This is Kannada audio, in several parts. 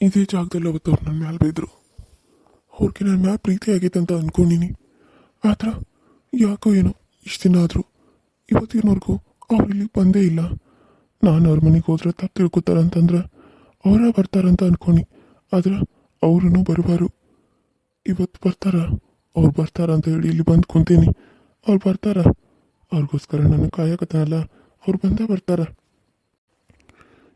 ಇದೇ ಜಾಗದಲ್ಲಿ ಅವತ್ತು ಅವ್ರು ನನ್ನ ಮ್ಯಾಲೆ ಬೈದರು. ಅವ್ರಿಗೆ ನನ್ನ ಮ್ಯಾಲೆ ಪ್ರೀತಿ ಆಗೈತೆ ಅಂತ ಅಂದ್ಕೊಂಡಿನಿ. ಆ ಥರ ಯಾಕೋ ಏನೋ ಇಷ್ಟು ದಿನ ಆದರೂ ಇವತ್ತಿನವರೆಗೂ ಅವ್ರು ಇಲ್ಲಿ ಬಂದೇ ಇಲ್ಲ. ನಾನು ಅವ್ರ ಮನೆಗೆ ಹೋದ್ರೆ ತಪ್ಪು ತಿಳ್ಕೊತಾರಂತಂದ್ರೆ ಅವರ ಬರ್ತಾರಂತ ಅಂದ್ಕೊಂಡು, ಆದ್ರೆ ಅವ್ರೂ ಬರಬಾರು. ಇವತ್ತು ಬರ್ತಾರ, ಅವ್ರು ಬರ್ತಾರ ಅಂತ ಹೇಳಿ ಇಲ್ಲಿ ಬಂದು ಕುಂತೀನಿ. ಅವ್ರು ಬರ್ತಾರ, ಅವ್ರಿಗೋಸ್ಕರ ನನ್ನ ಕಾಯಕತ್ತನಲ್ಲ, ಅವ್ರು ಬಂದೇ ಬರ್ತಾರ.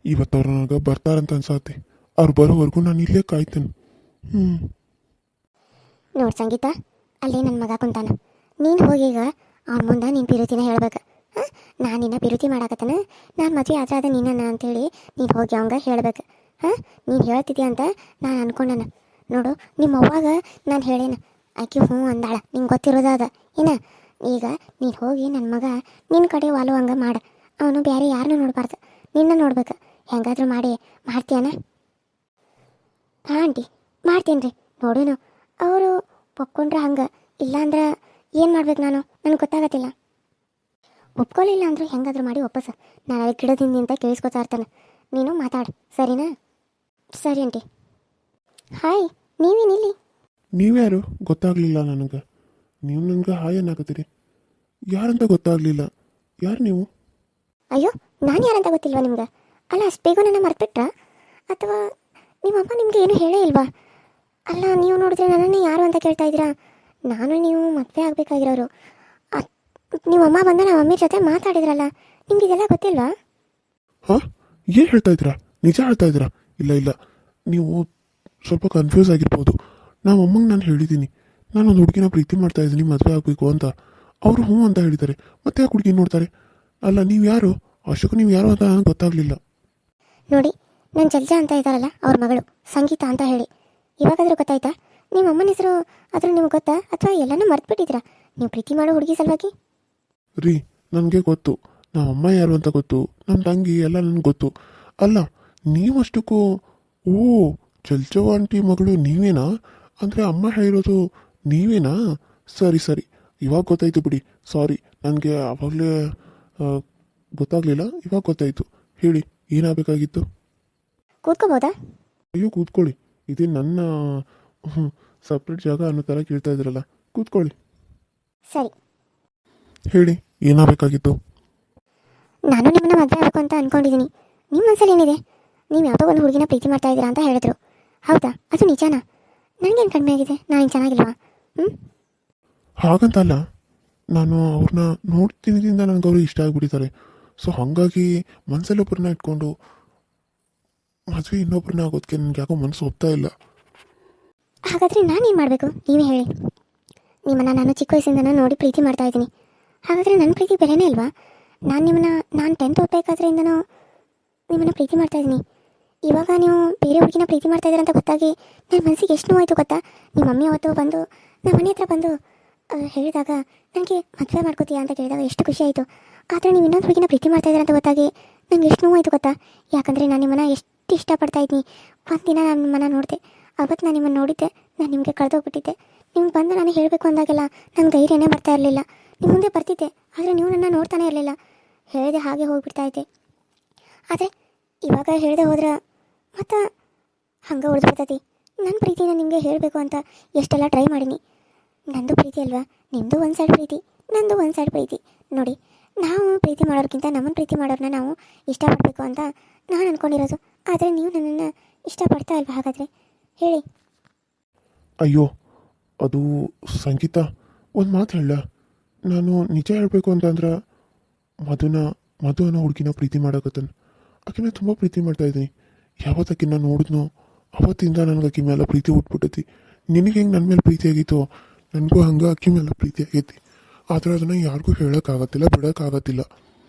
ಇವತ್ತು ಅವ್ರು ನನಗೆ ಬರ್ತಾರಂತ ಅನ್ಸಾತಿ. ಅವ್ರು ಬರೋವರೆಗೂ ನಾನು ಇಲ್ಲೇ ಕಾಯ್ತೇನೆ. ನೋಡು ಸಂಗೀತ, ಅಲ್ಲೇ ನನ್ನ ಮಗ ಕುಂತಾನ. ನೀನು ಹೋಗೀಗ ಅವ್ನ ಮುಂದೆ ನೀನು ಪಿರುತಿನ ಹೇಳ್ಬೇಕು. ಹಾಂ, ನಾನು ನಿನ್ನ ಪಿರುತಿ ಮಾಡಾಕತ್ತನ, ನಾನು ಮದುವೆ ಆದ್ರೆ ಅದ ನಿನ್ನ ಅಂತೇಳಿ ನೀನು ಹೋಗಿ ಅವಂಗ ಹೇಳ್ಬೇಕು. ಹಾಂ, ನೀನು ಹೇಳ್ತಿದ್ಯಾ ಅಂತ ನಾನು ಅನ್ಕೊಂಡನ. ನೋಡು, ನಿಮ್ಮ ಅವ್ವಾಗ ನಾನು ಹೇಳೇನ, ಆಕೆ ಹ್ಞೂ ಅಂದಾಳ, ನಿಂಗೆ ಗೊತ್ತಿರೋದ ಅದ. ಏನ ಈಗ ನೀನು ಹೋಗಿ ನನ್ನ ಮಗ ನಿನ್ನ ಕಡೆ ವಾಲು ಹಂಗೆ ಮಾಡು. ಅವನು ಬೇರೆ ಯಾರನ್ನೂ ನೋಡಬಾರ್ದು, ನಿನ್ನ ನೋಡ್ಬೇಕು. ಹೆಂಗಾದ್ರೂ ಮಾಡ್ತೀಯನ? ಹಾಂ ಆಂಟಿ, ಮಾಡ್ತೀನಿ ರೀ. ನೋಡೋಣ, ಅವರು ಒಪ್ಕೊಂಡ್ರೆ ಹಂಗೆ, ಇಲ್ಲಾಂದ್ರೆ ಏನು ಮಾಡ್ಬೇಕು ನಾನು, ನನಗೆ ಗೊತ್ತಾಗತ್ತಿಲ್ಲ. ಒಪ್ಕೊಳ್ಳಿಲ್ಲ ಅಂದ್ರೆ ಹೆಂಗಾದ್ರೂ ಮಾಡಿ ಒಪ್ಪಸ. ನಾನು ಅದಕ್ಕೆ ಗಿಡದಿಂದ ಅಂತ ಕೇಳಿಸ್ಕೊತಾ ಇರ್ತಾನೆ. ನೀನು ಮಾತಾಡು, ಸರಿನಾ? ಸರಿ ಆಂಟಿ. ಹಾಯ್, ನೀವೇನಿಲ್ಲಿ? ನೀವ್ಯಾರು ಗೊತ್ತಾಗಲಿಲ್ಲ ನನಗೆ. ನೀವು ನನಗೆ ಹಾಯ್ ಅನ್ನಾಕತ್ತೀರಿ, ಯಾರಂತ ಗೊತ್ತಾಗಲಿಲ್ಲ. ಯಾರು ನೀವು? ಅಯ್ಯೋ, ನಾನು ಯಾರಂತ ಗೊತ್ತಿಲ್ವಾ ನಿಮ್ಗೆ? ಅಲ್ಲ, ಅಷ್ಟು ಬೇಗ ನನ್ನ ಮರ್ತ್ಬಿಟ್ರಾ? ಅಥವಾ ನಿಮ್ಮಮ್ಮ ನಿಮಗೆ ಏನು ಹೇಳೇ ಇಲ್ವಾ? ಅಲ್ಲ, ನೀವು ನೋಡಿದ್ರೆ ನನ್ನನ್ನೇ ಯಾರು ಅಂತ ಕೇಳ್ತಾ ಇದ್ದೀರಾ? ನಾನು ನೀವು ಮದುವೆ ಆಗಬೇಕಾಗಿರೋರು. ನಿಮ್ಮಮ್ಮ ಬಂದ ನಮ್ಮ ಮಮ್ಮಿ ಜೊತೆ ಮಾತಾಡಿದ್ರಲ್ಲ, ನಿಮ್ಗೆ ಇದೆಲ್ಲ ಗೊತ್ತಿಲ್ವಾ? ಹಾಂ, ಏನು ಹೇಳ್ತಾ ಇದ್ದೀರಾ? ನಿಜ ಹೇಳ್ತಾ ಇದ್ದೀರಾ? ಇಲ್ಲ ಇಲ್ಲ, ನೀವು ಸ್ವಲ್ಪ ಕನ್ಫ್ಯೂಸ್ ಆಗಿರ್ಬೋದು. ನಮ್ಮ ಅಮ್ಮಂಗೆ ನಾನು ಹೇಳಿದ್ದೀನಿ, ನಾನೊಂದು ಹುಡುಗಿನ ಪ್ರೀತಿ ಮಾಡ್ತಾ ಇದ್ದೀನಿ, ಮದುವೆ ಆಗಬೇಕು ಅಂತ. ಅವರು ಹ್ಞೂ ಅಂತ ಹೇಳಿದ್ದಾರೆ. ಮತ್ತೆ ಯಾಕೆ ಹುಡುಗಿ ನೋಡ್ತಾರೆ? ಅಲ್ಲ, ನೀವು ಯಾರು? ಅಷ್ಟಕ್ಕೂ ನೀವು ಯಾರು ಅಂತ ನನಗೆ ಗೊತ್ತಾಗಲಿಲ್ಲ. ನೋಡಿ, ನನ್ನ ಜಲ್ಜಾ ಅಂತ ಇದ್ದಾರಲ್ಲ, ಅವ್ರ ಮಗಳು ಸಂಗೀತ ಅಂತ ಹೇಳಿ. ಇವಾಗಾದರೂ ಗೊತ್ತಾಯ್ತಾ? ನಿಮ್ಮ ಅಮ್ಮನ ಹೆಸರು ಆದರೂ ನಿಮ್ಗೆ ಗೊತ್ತಾ, ಅಥವಾ ಎಲ್ಲನೂ ಮರ್ತ್ಬಿಟ್ಟಿದ್ದೀರಾ ನೀವು ಪ್ರೀತಿ ಮಾಡೋ ಹುಡುಗಿ ಸಲುವಾಗಿ? ರೀ, ನನಗೆ ಗೊತ್ತು, ನಮ್ಮ ಅಮ್ಮ ಯಾರು ಅಂತ ಗೊತ್ತು, ನಮ್ಮ ತಂಗಿ ಎಲ್ಲ ನನಗೆ ಗೊತ್ತು. ಅಲ್ಲ, ನೀವಷ್ಟಕ್ಕೂ ಓ ಚಲ್ಚವ ಆಂಟಿ ಮಗಳು ನೀವೇನಾ? ಅಂದರೆ ಅಮ್ಮ ಹೇಳಿರೋದು ನೀವೇನಾ? ಸರಿ ಸರಿ, ಇವಾಗ ಗೊತ್ತಾಯ್ತು ಬಿಡಿ. ಸಾರಿ, ನನಗೆ ಆವಾಗಲೇ ಗೊತ್ತಾಗಲಿಲ್ಲ, ಇವಾಗ ಗೊತ್ತಾಯಿತು. ಹೇಳಿ, ಏನಾಗಬೇಕಾಗಿತ್ತು? ಕೂತ್ಕೋಬೋದಾ? ಅಯ್ಯೋ, ಕೂತ್ಕೊಳ್ಳಿ. ಇದೇ ನನ್ನ ಸಪ್ರೇಟ್ ಜಾಗ ಅನ್ನೋ ಥರ ಕೇಳ್ತಾ ಇದ್ರಲ್ಲ, ಕೂತ್ಕೊಳ್ಳಿ. ಸರಿ, ಹೇಳಿ, ಏನಾಗಬೇಕಾಗಿತ್ತು? ನಾನು ನಿಮ್ಮನ್ನ ಮದುವೆ ಆಗಬೇಕು ಅಂತ ಅಂದ್ಕೊಂಡಿದ್ದೀನಿ. ನಿಮ್ಮ ಮನಸ್ಸಲ್ಲಿ ಏನಿದೆ? ನೀವು ಯಾವುದೋ ಒಂದು ಹುಡುಗಿನ ಪ್ರೀತಿ ಮಾಡ್ತಾ ಇದ್ದೀರಾ ಅಂತ ಹೇಳಿದ್ರು. ಹೌದಾ? ಅದು ನಿಜಾನಾ? ನನಗೇನು ಕಡಿಮೆ ಆಗಿದೆ? ನಾನು ಚೆನ್ನಾಗಿಲ್ವಾ? ಹಾಗಂತಲ್ಲ, ನಾನು ಅವ್ರನ್ನ ನೋಡ್ತಿದ್ದರಿಂದ ನನಗೆ ಅವರು ಇಷ್ಟ ಆಗಿಬಿಟ್ಟಿದ್ದಾರೆ. ಸೊ ಹಾಗಾಗಿ ಮನಸ್ಸಲ್ಲಿ ಒಬ್ಬರನ್ನ ಇಟ್ಕೊಂಡು ಮದುವೆ ಇನ್ನೊಬ್ಬರನ್ನ ಆಗೋದಕ್ಕೆ ನನಗೆ ಯಾಕೋ ಮನಸ್ಸು ಒಪ್ತಾ ಇಲ್ಲ. ಹಾಗಾದರೆ ನಾನೇನು ಮಾಡಬೇಕು ನೀವೇ ಹೇಳಿ. ನಿಮ್ಮನ್ನು ನಾನು ಚಿಕ್ಕ ವಯಸ್ಸಿಂದ ನೋಡಿ ಪ್ರೀತಿ ಮಾಡ್ತಾ ಇದ್ದೀನಿ. ಹಾಗಾದರೆ ನನ್ನ ಪ್ರೀತಿ ಬೆಲೆನೇ ಇಲ್ವಾ? ನಾನು 10th ಓದಬೇಕಾದ್ರಿಂದನೂ ನಿಮ್ಮನ್ನು ಪ್ರೀತಿ ಮಾಡ್ತಾ ಇದ್ದೀನಿ. ಇವಾಗ ನೀವು ಬೇರೆ ಹುಡುಗಿನ ಪ್ರೀತಿ ಮಾಡ್ತಾ ಇದ್ದೀರ ಅಂತ ಗೊತ್ತಾಗಿ ನನ್ನ ಮನಸ್ಸಿಗೆ ಎಷ್ಟು ನೋವಾಯಿತು ಗೊತ್ತಾ? ನಿಮ್ಮ ಮಮ್ಮಿ ಅವತ್ತು ಬಂದು ನಮ್ಮ ಮನೆ ಹತ್ರ ಬಂದು ಹೇಳಿದಾಗ, ನನಗೆ ಮದುವೆ ಮಾಡ್ಕೋತೀಯಾ ಅಂತ ಕೇಳಿದಾಗ ಎಷ್ಟು ಖುಷಿ ಆಯಿತು. ಆದರೆ ನೀವು ಇನ್ನೊಂದು ಹುಡುಗಿನ ಪ್ರೀತಿ ಮಾಡ್ತಾ ಇದ್ದೀರ ಅಂತ ಗೊತ್ತಾಗಿ ನನಗೆ ಎಷ್ಟು ನೋವಾಯಿತು ಗೊತ್ತಾ? ಯಾಕಂದರೆ ನಾನು ನಿಮ್ಮನ್ನು ಎಷ್ಟು ಇಷ್ಟಪಡ್ತಾ ಇದ್ದೀನಿ. ಒಂದು ದಿನ ನಾನು ನಿಮ್ಮನ್ನು ನೋಡಿದೆ, ಅವತ್ತು ನಾನು ನಿಮ್ಮನ್ನು ನೋಡಿದ್ದೆ, ನಾನು ನಿಮಗೆ ಕಳೆದೋಗ್ಬಿಟ್ಟಿದ್ದೆ. ನಿಮ್ಗೆ ಬಂದು ನಾನು ಹೇಳಬೇಕು ಅಂದಾಗೆಲ್ಲ ನಂಗೆ ಧೈರ್ಯನೇ ಬರ್ತಾ ಇರಲಿಲ್ಲ. ನಿಮ್ಮ ಮುಂದೆ ಬರ್ತಿದ್ದೆ, ಆದರೆ ನೀವು ನನ್ನ ನೋಡ್ತಾನೆ ಇರಲಿಲ್ಲ. ಹೇಳಿದೆ ಹಾಗೆ ಹೋಗಿಬಿಡ್ತಾ ಇದ್ದೆ. ಆದರೆ ಇವಾಗ ಹೇಳದೆ ಹೋದ್ರೆ ಮತ್ತು ಹಂಗೆ ಉಳಿದ್ಬಿಡ್ತೈತಿ. ನನ್ನ ಪ್ರೀತಿನ ನಿಮಗೆ ಹೇಳಬೇಕು ಅಂತ ಎಷ್ಟೆಲ್ಲ ಟ್ರೈ ಮಾಡೀನಿ. ನಂದು ಪ್ರೀತಿ ಅಲ್ವಾ, ನಿಮ್ಮದು ಒಂದು ಸೈಡ್ ಪ್ರೀತಿ, ನಂದು ಒಂದು ಸೈಡ್ ಪ್ರೀತಿ. ನೋಡಿ, ನಾವು ಪ್ರೀತಿ ಮಾಡೋರ್ಗಿಂತ ನಮ್ಮನ್ನು ಪ್ರೀತಿ ಮಾಡೋರನ್ನ ನಾವು ಇಷ್ಟಪಡಬೇಕು ಅಂತ ನಾನು ಅಂದ್ಕೊಂಡಿರೋದು. ಆದರೆ ನೀವು ನನ್ನನ್ನು ಇಷ್ಟಪಡ್ತಾ ಇಲ್ವಾ? ಹಾಗಾದರೆ ಹೇಳಿ. ಅಯ್ಯೋ, ಅದು ಸಂಗೀತ, ಒಂದು ಮಾತು ಹೇಳ. ನಾನು ನಿಜ ಹೇಳಬೇಕು ಅಂತಂದ್ರೆ ಮಧು ಅನ್ನೋ ಹುಡುಗಿನ ಪ್ರೀತಿ ಮಾಡೋಕತ್ತಾನೆ. ಆಕಿನ ತುಂಬ ಪ್ರೀತಿ ಮಾಡ್ತಾಯಿದ್ದೀನಿ. ಯಾವತ್ತಾಕಿನ ನೋಡಿದ್ನೋ ಅವತ್ತಿಂದ ನನಗೆ ಆಕಿ ಮೇಲೆ ಪ್ರೀತಿ ಹುಟ್ಬಿಟ್ಟೈತಿ. ನಿನಗೆ ಹೆಂಗೆ ನನ್ನ ಮೇಲೆ ಪ್ರೀತಿ ಆಗಿತ್ತೋ ನನಗೂ ಹಂಗೆ ಆಕಿ ಮೇಲೆ ಪ್ರೀತಿ ಆಗೈತಿ. ಆದರೆ ಅದನ್ನು ಯಾರಿಗೂ ಹೇಳೋಕ್ಕಾಗತ್ತಿಲ್ಲ, ಬಿಡೋಕ್ಕಾಗತ್ತಿಲ್ಲ.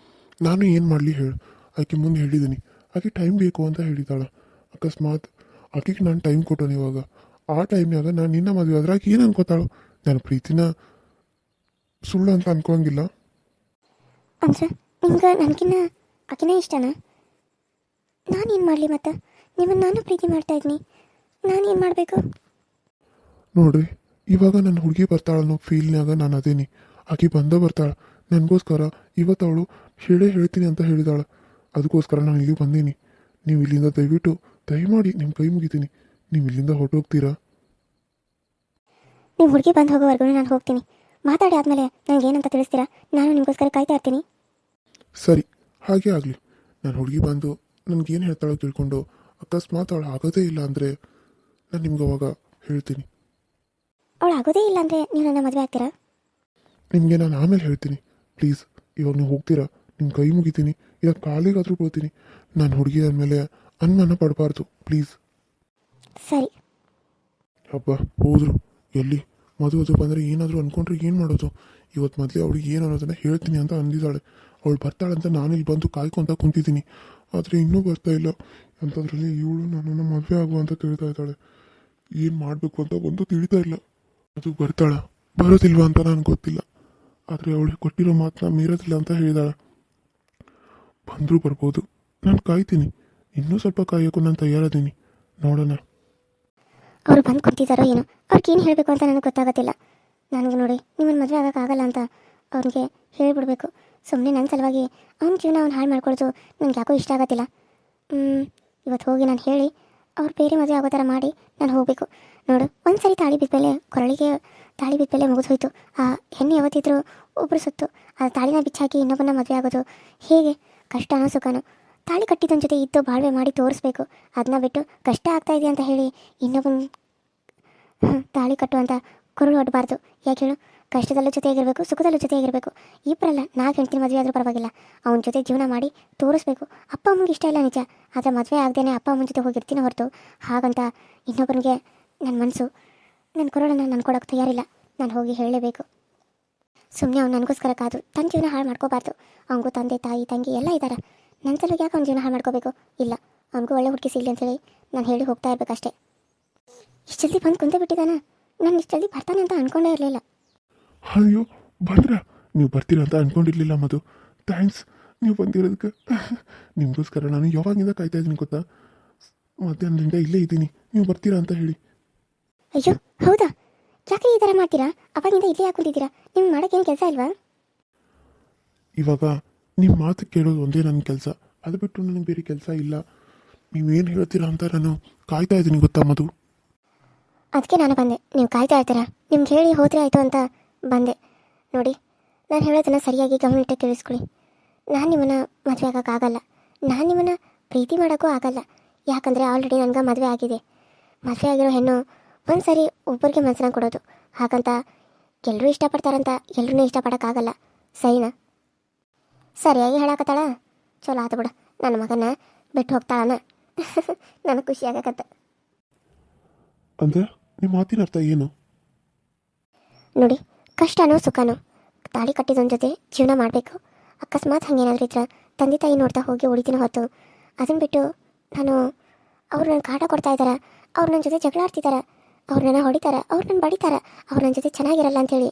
ನಾನು ಏನು ಮಾಡಲಿ ಹೇಳು? ಆಕೆ ಮುಂದೆ ಹೇಳಿದ್ದೀನಿ, ಆಕೆ ಟೈಮ್ ಬೇಕು ಅಂತ ಹೇಳಿದಾಳೆ. ಅಕಸ್ಮಾತ್ ಆಕೆಗೆ ನಾನು ಟೈಮ್ ಕೊಟ್ಟೋನು. ಇವಾಗ ಆ ಟೈಮ್ನಾಗ ನಾನು ನಿನ್ನ ಮದುವೆ ಆದ್ರೆ ಆಕೆ ಏನು ಅನ್ಕೋತಾಳು? ನನ್ನ ಪ್ರೀತಿನ ಸುಳ್ಳು ಅಂತ ಅನ್ಕೋಂಗಿಲ್ಲ. ಅಂದರೆ ನಿಮ್ಗೆ ನನಗಿನ್ನ ಆಕೆನೇ ಇಷ್ಟನಾ? ನಾನೇನು ಮಾಡಲಿ? ಮತ್ತು ನಿಮ್ಮನ್ನು ನಾನು ಪ್ರೀತಿ ಮಾಡ್ತಾಯಿದ್ದೀನಿ, ನಾನೇನು ಮಾಡಬೇಕು? ನೋಡ್ರಿ, ಇವಾಗ ನನ್ನ ಹುಡುಗಿ ಬರ್ತಾಳೆ ಅನ್ನೋ ಫೀಲ್ನಾಗ ನಾನು ಅದೇನಿ. ಆಕೆ ಬರ್ತಾಳೆ ನನಗೋಸ್ಕರ. ಇವತ್ತು ಅವಳು ಹೇಳ್ತೀನಿ ಅಂತ ಹೇಳಿದಾಳೆ. ಅದಕ್ಕೋಸ್ಕರ ನಾನು ಇಲ್ಲಿಗೆ ಬಂದೀನಿ. ನೀವು ಇಲ್ಲಿಂದ ದಯವಿಟ್ಟು ದಯಮಾಡಿ ನಿಮ್ಮ ಕೈ ಮುಗಿತೀನಿ, ನೀವು ಇಲ್ಲಿಂದ ಹೊರಟೋಗ್ತೀರಾ? ನೀವು ಹುಡುಗಿ ಬಂದು ಹೋಗೋವರೆಗೂ ನಾನು ಹೋಗ್ತೀನಿ. ಮಾತಾಡಿ ಆದಮೇಲೆ ನನಗೇನಂತ ತಿಳಿಸ್ತೀರಾ? ನಾನು ನಿಮಗೋಸ್ಕರ ಕಾಯ್ತಾ ಇರ್ತೀನಿ. ಸರಿ, ಹಾಗೆ ಆಗಲಿ. ನಾನು ಹುಡುಗಿ ಬಂದು ನನಗೇನು ಹೇಳ್ತಾಳೋ ತಿಳ್ಕೊಂಡು ಅಕಸ್ಮಾತ್ ಅವಳು ಆಗೋದೇ ಇಲ್ಲ ಅಂದರೆ ನಾನು ನಿಮ್ಗೆ ಅವಾಗ ಹೇಳ್ತೀನಿ. ಅವಳು ಆಗೋದೇ ಇಲ್ಲ ಅಂದರೆ ನೀವು ನನ್ನ ಮದುವೆ ಆಗ್ತೀರಾ? ನಿಮಗೆ ನಾನು ಆಮೇಲೆ ಹೇಳ್ತೀನಿ. ಪ್ಲೀಸ್, ಇವಾಗ ನೀವು ಹೋಗ್ತೀರಾ? ನಿಮ್ಮ ಕೈ ಮುಗಿತೀನಿ, ಇಲ್ಲ ಕಾಲಿಗಾದರೂ ಕೊಡ್ತೀನಿ. ನಾನು ಹುಡುಗಿ ಅಂದಮೇಲೆ ಅನುಮಾನ ಪಡಬಾರ್ದು, ಪ್ಲೀಸ್. ಸರಿ. ಹಬ್ಬ ಹೋದ್ರು ಎಲ್ಲಿ? ಮದುವೆ ಬಂದರೆ ಏನಾದರೂ ಅಂದ್ಕೊಂಡ್ರೆ ಏನು ಮಾಡೋದು? ಇವತ್ತು ಮೊದಲೇ ಅವಳಿಗೆ ಏನು ಅನ್ನೋದನ್ನು ಹೇಳ್ತೀನಿ ಅಂತ ಅಂದಿದ್ದಾಳೆ. ಅವಳು ಬರ್ತಾಳಂತ ನಾನಿಲ್ಲಿ ಬಂದು ಕಾಯ್ಕೊಂತ ಕುಂತಿದ್ದೀನಿ, ಆದರೆ ಇನ್ನೂ ಬರ್ತಾ ಇಲ್ಲ. ಅಂಥದ್ರಲ್ಲಿ ಇವಳು ನನ್ನನ್ನು ಮದುವೆ ಆಗುವ ಅಂತ ಕೇಳ್ತಾ ಇದ್ದಾಳೆ. ಏನು ಮಾಡಬೇಕು ಅಂತ ಒಂದು ತಿಳಿತಾ ಇಲ್ಲ. ಅದು ಬರ್ತಾಳ ಬರೋದಿಲ್ವಾ ಅಂತ ನನಗೆ ಗೊತ್ತಿಲ್ಲ, ಆದರೆ ಅವಳಿಗೆ ಕೊಟ್ಟಿರೋ ಮಾತನ್ನ ಮೀರೋದಿಲ್ಲ ಅಂತ ಹೇಳಿದಾಳೆ. ಬಂದರೂ ಬರ್ಬೋದು, ನಾನು ಕಾಯ್ತೀನಿ. ಇನ್ನೂ ಸ್ವಲ್ಪ ಕಾಯೋಕ್ಕೂ ನಾನು ತಯಾರಾದೀನಿ. ನೋಡೋಣ. ಅವರು ಬಂದು ಕುಂತಿದ್ದಾರೋ ಏನೋ, ಅವ್ರಿಗೆ ಏನು ಹೇಳಬೇಕು ಅಂತ ನನಗೆ ಗೊತ್ತಾಗೋದಿಲ್ಲ. ನನಗೆ ನೋಡಿ ನಿಮ್ಮನ್ನು ಮದುವೆ ಆಗೋಕ್ಕಾಗಲ್ಲ ಅಂತ ಅವ್ನಿಗೆ ಹೇಳಿಬಿಡ್ಬೇಕು. ಸುಮ್ಮನೆ ನನ್ನ ಸಲುವಾಗಿ ಅವ್ನ ಜೀವನ ಅವ್ನು ಹಾಳು ಮಾಡ್ಕೊಳ್ಳೋದು ನನಗೆ ಯಾಕೋ ಇಷ್ಟ ಆಗೋದಿಲ್ಲ. ಇವತ್ತು ಹೋಗಿ ನಾನು ಹೇಳಿ ಅವ್ರು ಬೇರೆ ಮದುವೆ ಆಗೋ ಥರ ಮಾಡಿ ನಾನು ಹೋಗಬೇಕು. ನೋಡು, ಒಂದು ಸರಿ ತಾಳಿ ಬಿದ್ಮೇಲೆ ಕೊರಳಿಗೆ ತಾಳಿ ಬಿದ್ಮೇಲೆ ಮುಗಿದು ಹೋಯ್ತು. ಆ ಹೆಣ್ಣು ಯಾವತ್ತಿದ್ರು ಒಬ್ಬರು ಸುತ್ತು ಆ ತಾಳಿನ ಬಿಚ್ಚಾಕಿ ಇನ್ನೊಬ್ಬನ ಮದುವೆ ಆಗೋದು ಹೇಗೆ? ಕಷ್ಟನೋ ಸುಖನೋ ತಾಳಿ ಕಟ್ಟಿದ್ದನ ಜೊತೆ ಇದ್ದು ಬಾಳ್ವೆ ಮಾಡಿ ತೋರಿಸ್ಬೇಕು. ಅದನ್ನ ಬಿಟ್ಟು ಕಷ್ಟ ಆಗ್ತಾಯಿದೆ ಅಂತ ಹೇಳಿ ಇನ್ನೊಬ್ಬನ ತಾಳಿ ಕಟ್ಟುವಂಥ ಕುರುಳು ಹೊಡಬಾರ್ದು. ಯಾಕೆ ಹೇಳು? ಕಷ್ಟದಲ್ಲೂ ಜೊತೆಯಾಗಿರಬೇಕು, ಸುಖದಲ್ಲೂ ಜೊತೆಯಾಗಿರಬೇಕು. ಇಬ್ಬರಲ್ಲ, 4 ಹೆಂಡ್ತಿನ ಮದುವೆ ಆದರೂ ಪರವಾಗಿಲ್ಲ, ಅವನ ಜೊತೆ ಜೀವನ ಮಾಡಿ ತೋರಿಸ್ಬೇಕು. ಅಪ್ಪ ಅಮ್ಮಂಗೆ ಇಷ್ಟ ಇಲ್ಲ ನಿಜ, ಆದರೆ ಮದುವೆ ಆಗದೇನೆ ಅಪ್ಪ ಅಮ್ಮನ ಜೊತೆ ಹೋಗಿರ್ತೀನಿ ಹೊರತು ಹಾಗಂತ ಇನ್ನೊಬ್ಬನಿಗೆ ನನ್ನ ಮನಸ್ಸು ನನ್ನ ಕುರುಳನ್ನು ನಾನು ಕೊಡೋಕ್ಕೆ ತಯಾರಿಲ್ಲ. ನಾನು ಹೋಗಿ ಹೇಳಲೇಬೇಕು. ಸುಮ್ಮನೆ ಅವ್ನು ನನಗೋಸ್ಕರ ಕಾದು ತನ್ನ ಜೀವನ ಹಾಳು ಮಾಡ್ಕೋಬಾರ್ದು. ಅವನಿಗೂ ತಂದೆ ತಾಯಿ ತಂಗಿ ಎಲ್ಲ ಇದ್ದಾರೆ. ನನ್ನ ಸಲುವಾಗಿ ಯಾಕೆ ಅವ್ನ ಜೀವನ ಹಾಳು ಮಾಡ್ಕೋಬೇಕು? ಇಲ್ಲ, ಅವನಿಗೂ ಒಳ್ಳೆ ಹುಡುಗಿ ಸಿಗಲಿ ಅಂತೇಳಿ ನಾನು ಹೇಳಿ ಹೋಗ್ತಾ ಇರಬೇಕಷ್ಟೇ. ಇಷ್ಟು ಜಲ್ದಿ ಬಂದು ಕುಂತೇ ಬಿಟ್ಟಿದ್ದಾನ. ನಾನು ಇಷ್ಟು ಜಲ್ದಿ ಬರ್ತಾನೆ ಅಂತ ಅಂದ್ಕೊಂಡೇ ಇರಲಿಲ್ಲ. ಅಯ್ಯೋ ಬಂದ್ರ, ನೀವು ಬರ್ತೀರಾ ಅಂತ ಅಂದ್ಕೊಂಡಿರ್ಲಿಲ್ಲ ಮಧು. ಥ್ಯಾಂಕ್ಸ್ ನೀವು ಬಂದಿರೋದಕ್ಕೆ. ನಿಮಗೋಸ್ಕರ ನಾನು ಯಾವಾಗಿಂದ ಕಾಯ್ತಾ ಇದ್ದೀನಿ ಗೊತ್ತಾ? ಮಧ್ಯಾಹ್ನದಿಂದ ಇಲ್ಲೇ ಇದ್ದೀನಿ, ನೀವು ಬರ್ತೀರಾ ಅಂತ ಹೇಳಿ. ಅಯ್ಯೋ ಹೌದಾ? ಯಾಕೆ ಈ ಥರ ಮಾಡ್ತೀರಾ? ಅವಾಗಿಂದ ಇಲ್ಲೇ ಯಾಕೆ ಕುಂತಿದ್ದೀರಾ? ನಿಮ್ಗೆ ಮಾಡೋಕ್ಕೇನು ಕೆಲಸ ಇಲ್ವಾ? ಇವಾಗ ನಿಮ್ಮ ಮಾತು ಕೇಳೋದು ಒಂದೇ ನನ್ನ ಕೆಲಸ, ಅದು ಬಿಟ್ಟು ನನಗೆ ಬೇರೆ ಕೆಲಸ ಇಲ್ಲ. ನೀವೇನು ಹೇಳ್ತೀರಾ ಅಂತ ನಾನು ಕಾಯ್ತಾ ಇದ್ದೀನಿ ಗೊತ್ತಾ ಮಧು. ಅದಕ್ಕೆ ನಾನು ಬಂದೆ. ನೀವು ಕಾಯ್ತಾ ಇರ್ತೀರಾ, ನಿಮ್ಗೆ ಹೇಳಿ ಹೋದರೆ ಆಯಿತು ಅಂತ ಬಂದೆ. ನೋಡಿ, ನಾನು ಹೇಳೋದನ್ನು ಸರಿಯಾಗಿ ಗಮನಿಟ್ಟು ಕೇಳಿಸ್ಕೊಳ್ಳಿ. ನಾನು ನಿಮ್ಮನ್ನು ಮದುವೆ ಆಗೋಕ್ಕಾಗಲ್ಲ. ನಾನು ನಿಮ್ಮನ್ನು ಪ್ರೀತಿ ಮಾಡೋಕ್ಕೂ ಆಗಲ್ಲ. ಯಾಕಂದರೆ ಆಲ್ರೆಡಿ ನನಗೆ ಮದುವೆ ಆಗಿದೆ. ಮದುವೆ ಆಗಿರೋ ಹೆಣ್ಣು ಒಂದು ಸರಿ ಒಬ್ಬರಿಗೆ ಮನಸ್ಸನ್ನ ಕೊಡೋದು. ಹಾಗಂತ ಎಲ್ಲರೂ ಇಷ್ಟಪಡ್ತಾರಂತ ಎಲ್ಲರೂ ಇಷ್ಟಪಡೋಕ್ಕಾಗಲ್ಲ. ಸರಿನಾ? ಸರಿಯಾಗಿ ಹೇಳಾಕತ್ತಾಳ? ಚಲೋ ಆತು ಬಿಡು, ನನ್ನ ಮಗನ ಬಿಟ್ಟು ಹೋಗ್ತಾಳನ. ನನಗೆ ಖುಷಿ ಆಗಕತ್ತ. ಅಂದರೆ ನಿಮ್ಮ ಮಾತಿನ ಅರ್ಥ ಏನು? ನೋಡಿ, ಕಷ್ಟನೋ ಸುಖನೋ ತಾಳಿ ಕಟ್ಟಿದೊಂದು ಜೊತೆ ಜೀವನ ಮಾಡಬೇಕು. ಅಕಸ್ಮಾತ್ ಹಾಗೇನಾದ್ರೂ ಇದ್ರೆ ತಂದೆ ತಾಯಿ ನೋಡ್ತಾ ಹೋಗಿ ಉಳಿದಿನ ಹೊತ್ತು ಅದನ್ನು ಬಿಟ್ಟು ನಾನು ಅವ್ರು ನನ್ನ ಕಾಟ ಕೊಡ್ತಾ ಇದ್ದಾರೆ, ಅವ್ರು ನನ್ನ ಜೊತೆ ಜಗಳ ಆಡ್ತಿದ್ದಾರೆ, ಅವ್ರು ನನ್ನ ಹೊಡಿತಾರೆ, ಅವ್ರು ನನ್ನ ಬಡಿತಾರೆ, ಅವ್ರು ನನ್ನ ಜೊತೆ ಚೆನ್ನಾಗಿರಲ್ಲ ಅಂಥೇಳಿ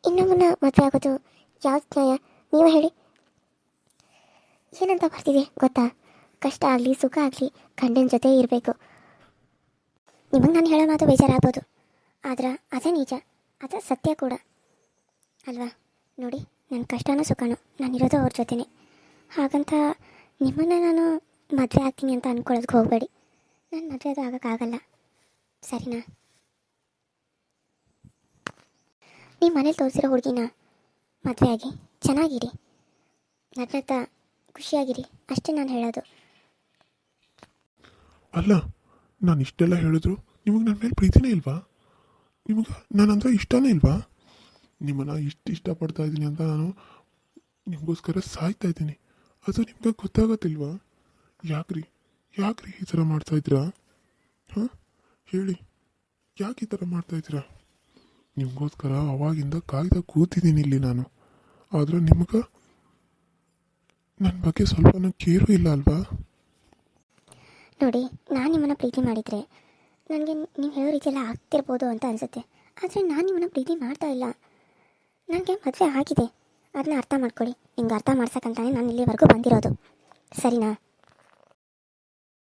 ಇನ್ನೊಮ್ಮನ್ನ ಮದುವೆ ಆಗೋದು ಯಾವ್ದು ನ್ಯಾಯ? ನೀವೇ ಹೇಳಿ. ಏನಂತ ಬರ್ತಿದೆ ಗೊತ್ತಾ? ಕಷ್ಟ ಆಗಲಿ ಸುಖ ಆಗಲಿ ಗಂಡನ ಜೊತೆ ಇರಬೇಕು. ನಿಮಗೆ ನಾನು ಹೇಳೋ ಮಾತು ಬೇಜಾರಾಗ್ಬೋದು, ಆದ್ರೆ ಅದೇ ನಿಜ, ಅದೇ ಸತ್ಯ ಕೂಡ ಅಲ್ವಾ? ನೋಡಿ, ನನ್ನ ಕಷ್ಟನೋ ಸುಖನೋ ನಾನಿರೋದು ಅವ್ರ ಜೊತೆನೇ. ಹಾಗಂತ ನಿಮ್ಮನ್ನು ನಾನು ಮದುವೆ ಆಗ್ತೀನಿ ಅಂತ ಅಂದ್ಕೊಳ್ಳೋದಕ್ಕೆ ಹೋಗಬೇಡಿ. ನಾನು ಮದುವೆ ಅದು ಆಗೋಕ್ಕಾಗಲ್ಲ, ಸರಿನಾ? ನಿಮ್ಮ ಮನೇಲಿ ತೋರಿಸಿರೋ ಹುಡುಗಿನ ಮದುವೆ ಆಗಿ ಚೆನ್ನಾಗಿರಿ, ನಗ್ನಗ್ತಾ ಖುಷಿಯಾಗಿರಿ, ಅಷ್ಟೇ ನಾನು ಹೇಳೋದು. ಅಲ್ಲ, ನಾನು ಇಷ್ಟೆಲ್ಲ ಹೇಳಿದ್ರು ನಿಮಗೆ ನನ್ನ ಮೇಲೆ ಪ್ರೀತಿನೇ ಇಲ್ವಾ? ನಿಮಗೆ ನಾನಂದ್ರೆ ಇಷ್ಟನೇ ಇಲ್ವಾ? ನಿಮ್ಮನ್ನು ಇಷ್ಟಪಡ್ತಾ ಇದ್ದೀನಿ ಅಂತ ನಾನು ನಿಮಗೋಸ್ಕರ ಸಾಯ್ತಾ ಇದ್ದೀನಿ, ಅದು ನಿಮ್ಗೆ ಗೊತ್ತಾಗತ್ತಿಲ್ವಾ? ಯಾಕ್ರಿ ಈ ಥರ ಮಾಡ್ತಾಯಿದ್ದೀರಾ? ಹಾಂ ಹೇಳಿ, ಯಾಕೆ ಈ ಥರ ಮಾಡ್ತಾಯಿದ್ದೀರಾ? ನಿಮಗೋಸ್ಕರ ಅವಾಗಿಂದ ಕಾಯ್ದ ಕೂತಿದ್ದೀನಿ ಇಲ್ಲಿ ನಾನು, ಆದರೆ ನಿಮ್ಗೆ ನನ್ನ ಬಗ್ಗೆ ಸ್ವಲ್ಪ ಕೇರು ಇಲ್ಲ ಅಲ್ವಾ? ನೋಡಿ, ನಾನು ನಿಮ್ಮನ್ನು ಪ್ರೀತಿ ಮಾಡಿದರೆ ನನಗೆ ನೀವು ಹೇಳೋ ರೀತಿಯೆಲ್ಲ ಆಗ್ತಿರ್ಬೋದು ಅಂತ ಅನಿಸುತ್ತೆ, ಆದರೆ ನಾನು ನಿಮ್ಮನ್ನು ಪ್ರೀತಿ ಮಾಡ್ತಾ ಇಲ್ಲ. ನನಗೆ ಮದುವೆ ಆಗಿದೆ, ಅದನ್ನ ಅರ್ಥ ಮಾಡ್ಕೊಳ್ಳಿ. ನಿಮ್ಗೆ ಅರ್ಥ ಮಾಡ್ಸಕ್ಕಂತಾನೆ ನಾನು ಇಲ್ಲಿವರೆಗೂ ಬಂದಿರೋದು, ಸರಿನಾ?